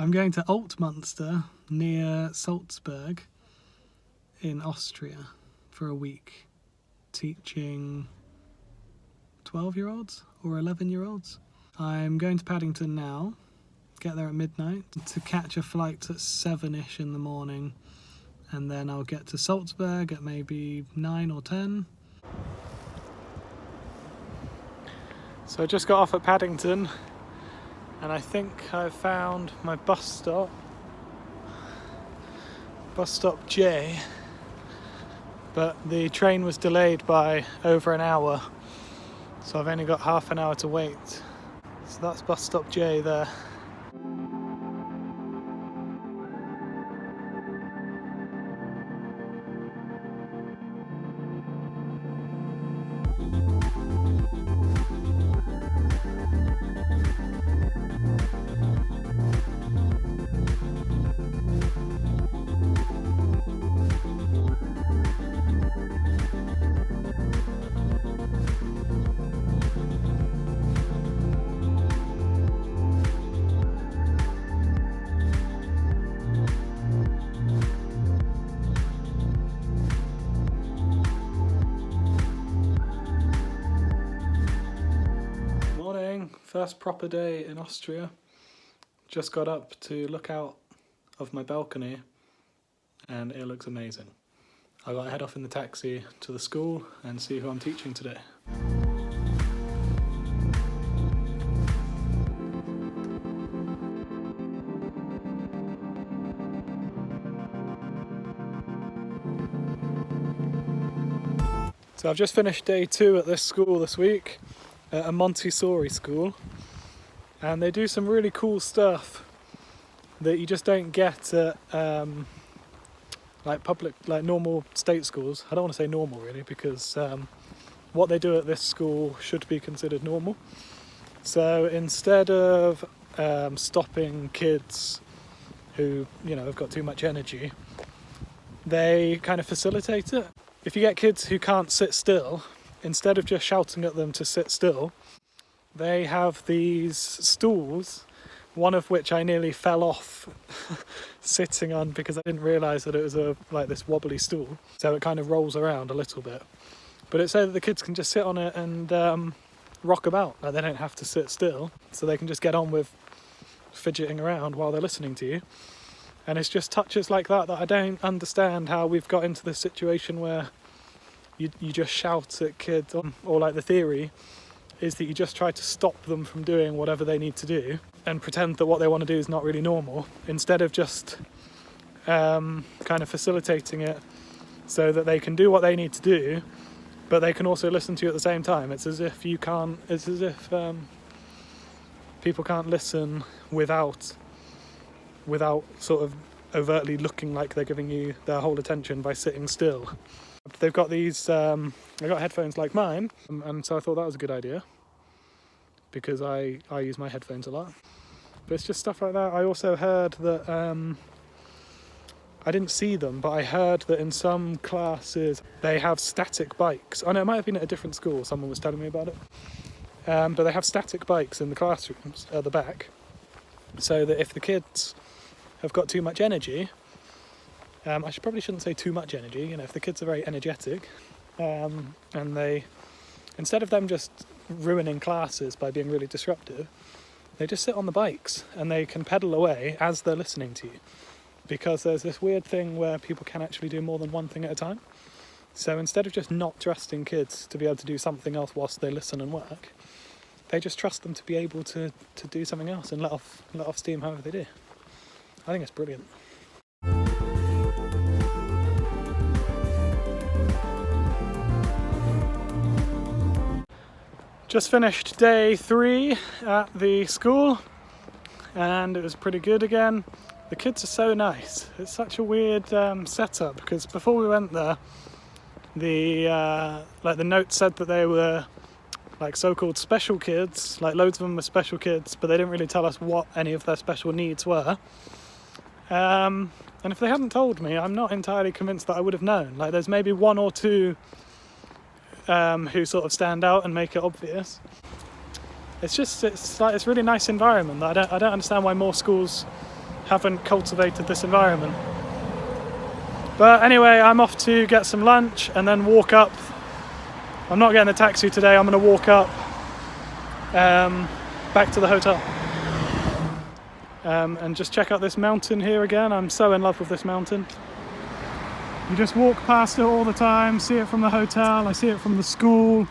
I'm going to Altmu near Salzburg in Austria for a week, teaching 12-year-olds or 11-year-olds. I'm going to Paddington now, get there at midnight to catch a flight at 7ish in the morning, and then I'll get to Salzburg at maybe 9 or 10. So I just got off at Paddington, and I think I've found my bus stop J, but the train was delayed by over an hour, so I've only got half an hour to wait. So that's bus stop J there. First proper day in Austria. Just got up to look out of my balcony and it looks amazing. I got to head off in the taxi to the school and see who I'm teaching today. So I've just finished day 2 at this school this week. A Montessori school, and they do some really cool stuff that you just don't get at like normal state schools. I don't want to say normal really, because what they do at this school should be considered normal. So instead of stopping kids who have got too much energy, they kind of facilitate it. If you get kids who can't sit still, instead of just shouting at them to sit still, they have these stools, one of which I nearly fell off sitting on because I didn't realise that it was like this wobbly stool. So it kind of rolls around a little bit. But it's so that the kids can just sit on it and rock about. Like, they don't have to sit still, so they can just get on with fidgeting around while they're listening to you. And it's just touches like that I don't understand how we've got into this situation where you just shout at kids, or like the theory is that you just try to stop them from doing whatever they need to do and pretend that what they want to do is not really normal, instead of just kind of facilitating it so that they can do what they need to do, but they can also listen to you at the same time. It's as if people can't listen without sort of overtly looking like they're giving you their whole attention by sitting still. They've got these, they've got headphones like mine, and so I thought that was a good idea, because I use my headphones a lot. But it's just stuff like that. I also heard that, I didn't see them, but I heard that in some classes they have static bikes. Oh no, it might have been at a different school, someone was telling me about it. But they have static bikes in the classrooms at the back, so that if the kids have got too much energy, I probably shouldn't say too much energy, if the kids are very energetic, and they, instead of them just ruining classes by being really disruptive, they just sit on the bikes and they can pedal away as they're listening to you. Because there's this weird thing where people can actually do more than one thing at a time. So instead of just not trusting kids to be able to do something else whilst they listen and work, they just trust them to be able to do something else and let off steam however they do. I think it's brilliant. Just finished day 3 at the school, and it was pretty good again. The kids are so nice. It's such a weird setup, because before we went there, the note said that they were like so-called special kids, like loads of them were special kids, but they didn't really tell us what any of their special needs were. And if they hadn't told me, I'm not entirely convinced that I would have known. Like, there's maybe 1 or 2 who sort of stand out and make it obvious. It's really nice environment. I don't understand why more schools haven't cultivated this environment. But anyway, I'm off to get some lunch and then walk up. I'm not getting a taxi today, I'm going to walk up back to the hotel. And just check out this mountain here again. I'm so in love with this mountain. You just walk past it all the time, see it from the hotel, I see it from the school.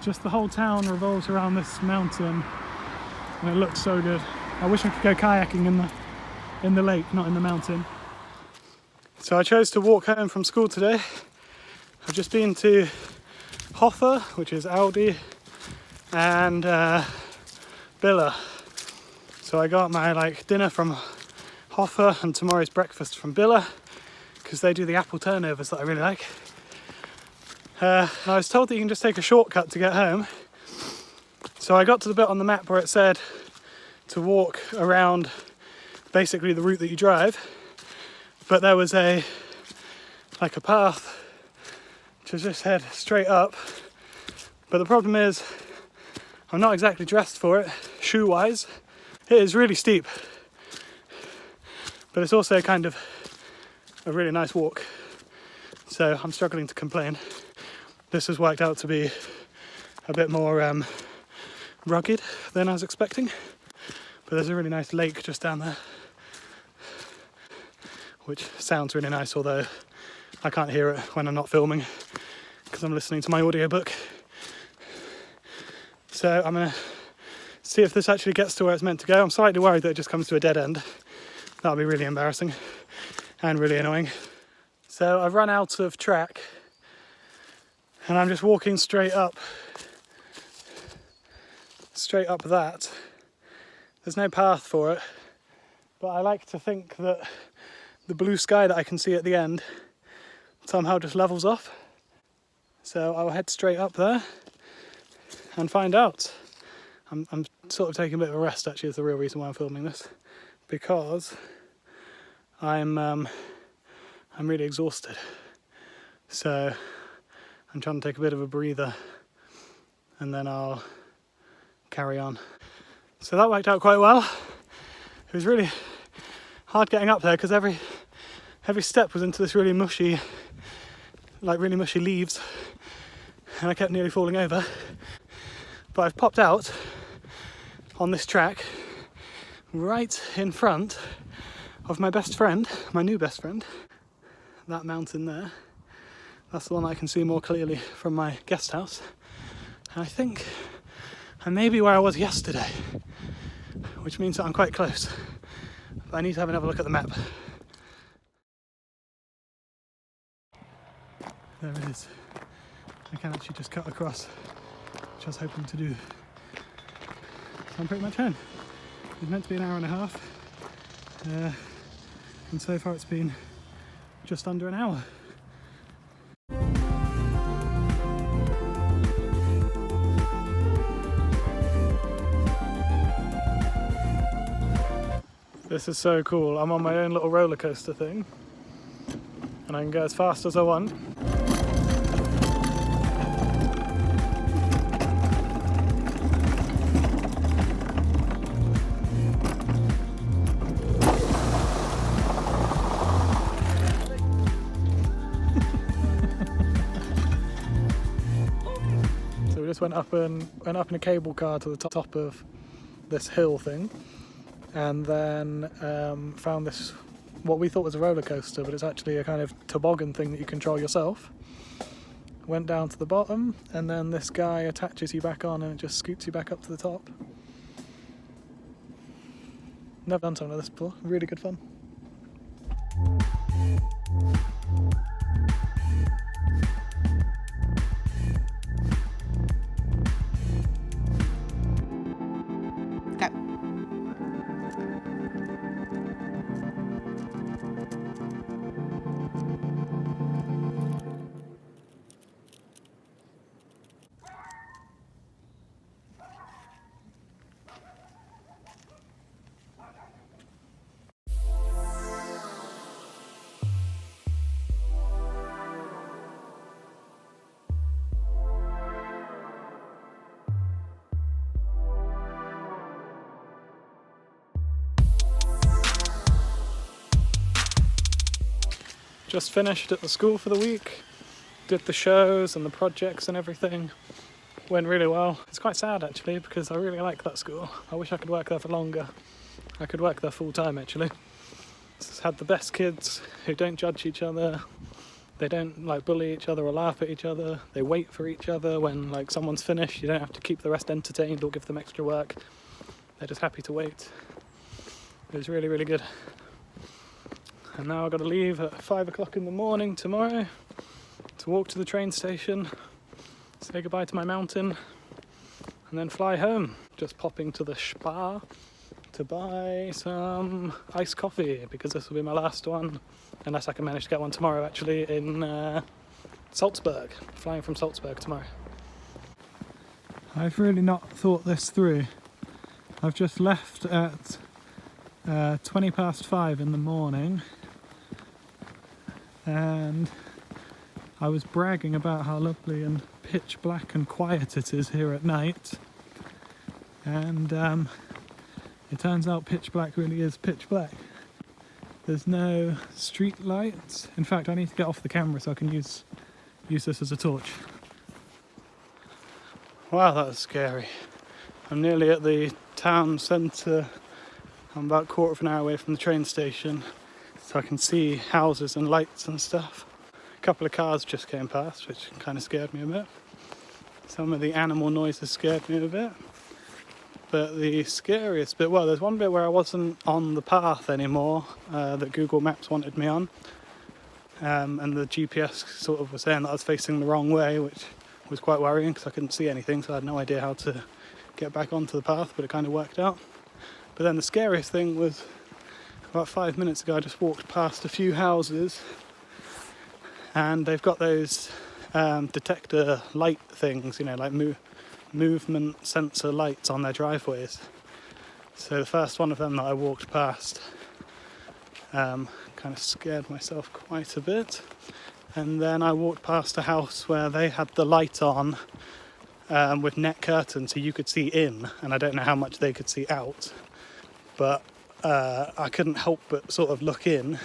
Just the whole town revolves around this mountain and it looks so good. I wish I could go kayaking in the lake, not in the mountain. So I chose to walk home from school today. I've just been to Hoffa, which is Aldi, and Billa. So I got my dinner from Hoffa and tomorrow's breakfast from Billa, because they do the apple turnovers that I really like. And I was told that you can just take a shortcut to get home. So I got to the bit on the map where it said to walk around basically the route that you drive, but there was a path to just head straight up. But the problem is I'm not exactly dressed for it, shoe-wise. It is really steep, but it's also kind of a really nice walk. So I'm struggling to complain. This has worked out to be a bit more rugged than I was expecting. But there's a really nice lake just down there, which sounds really nice, although I can't hear it when I'm not filming because I'm listening to my audiobook. So I'm going to see if this actually gets to where it's meant to go. I'm slightly worried that it just comes to a dead end. That'll be really embarrassing and really annoying. So I've run out of track and I'm just walking straight up that. There's no path for it, but I like to think that the blue sky that I can see at the end somehow just levels off. So I'll head straight up there and find out. I'm sort of taking a bit of a rest, actually, is the real reason why I'm filming this, because I'm really exhausted. So I'm trying to take a bit of a breather and then I'll carry on. So that worked out quite well. It was really hard getting up there because every step was into this really mushy leaves, and I kept nearly falling over. But I've popped out on this track right in front of my best friend, my new best friend. That mountain there, that's the one that I can see more clearly from my guest house. And I think I may be where I was yesterday, which means that I'm quite close. But I need to have another look at the map. There it is. I can actually just cut across, which I was hoping to do. So I'm pretty much home. It was meant to be an hour and a half, and so far it's been just under an hour. This is so cool. I'm on my own little roller coaster thing, and I can go as fast as I want. So we just went up in a cable car to the top of this hill thing, and then found this, what we thought was a roller coaster, but it's actually a kind of toboggan thing that you control yourself. Went down to the bottom, and then this guy attaches you back on and it just scoots you back up to the top. Never done something like this before. Really good fun. just finished at the school for the week, did the shows and the projects and everything. Went really well. It's quite sad actually because I really like that school. I wish I could work there for longer. I could work there full time actually. It's had the best kids who don't judge each other. They don't like bully each other or laugh at each other. They wait for each other when like someone's finished. You don't have to keep the rest entertained or give them extra work. They're just happy to wait. It was really, really good. And now I've got to leave at 5 o'clock in the morning tomorrow to walk to the train station, say goodbye to my mountain, and then fly home. Just popping to the Spar to buy some iced coffee because this will be my last one, unless I can manage to get one tomorrow actually in Salzburg. Flying from Salzburg tomorrow. I've really not thought this through. I've just left at 20 past 5 in the morning, and I was bragging about how lovely and pitch black and quiet it is here at night, and it turns out pitch black really is pitch black. There's no street lights. In fact, I need to get off the camera so I can use this as a torch. Wow, that was scary. I'm nearly at the town centre. I'm about a quarter of an hour away from the train station, so I can see houses and lights and stuff. A couple of cars just came past, which kind of scared me a bit. Some of the animal noises scared me a bit. But the scariest bit, well, there's one bit where I wasn't on the path anymore that Google Maps wanted me on. And the GPS sort of was saying that I was facing the wrong way, which was quite worrying because I couldn't see anything, so I had no idea how to get back onto the path, but it kind of worked out. But then the scariest thing was about 5 minutes ago I just walked past a few houses and they've got those detector light things, you know, like movement sensor lights on their driveways. So the first one of them that I walked past kind of scared myself quite a bit. And then I walked past a house where they had the light on with net curtains so you could see in, and I don't know how much they could see out, but I couldn't help but sort of look in,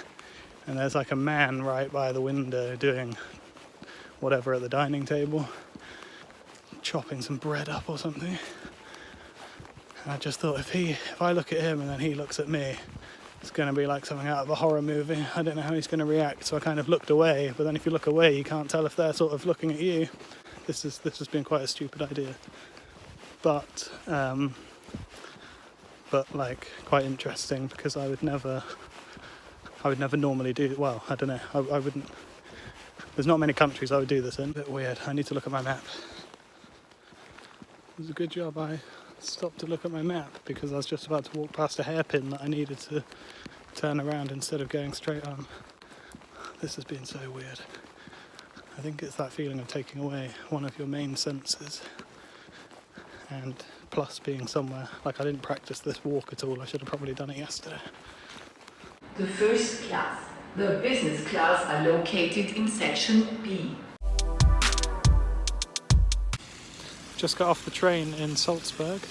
and there's like a man right by the window doing whatever at the dining table, chopping some bread up or something. And I just thought if I look at him and then he looks at me, it's going to be like something out of a horror movie. I don't know how he's going to react, so I kind of looked away, but then if you look away you can't tell if they're sort of looking at you. This has been quite a stupid idea, but like quite interesting because I would never normally do. Well, I don't know. I wouldn't. There's not many countries I would do this in. A bit weird. I need to look at my map. It was a good job I stopped to look at my map because I was just about to walk past a hairpin that I needed to turn around instead of going straight on. This has been so weird. I think it's that feeling of taking away one of your main senses, and plus being somewhere, like I didn't practice this walk at all, I should have probably done it yesterday. The first class, the business class, are located in section B. Just got off the train in Salzburg.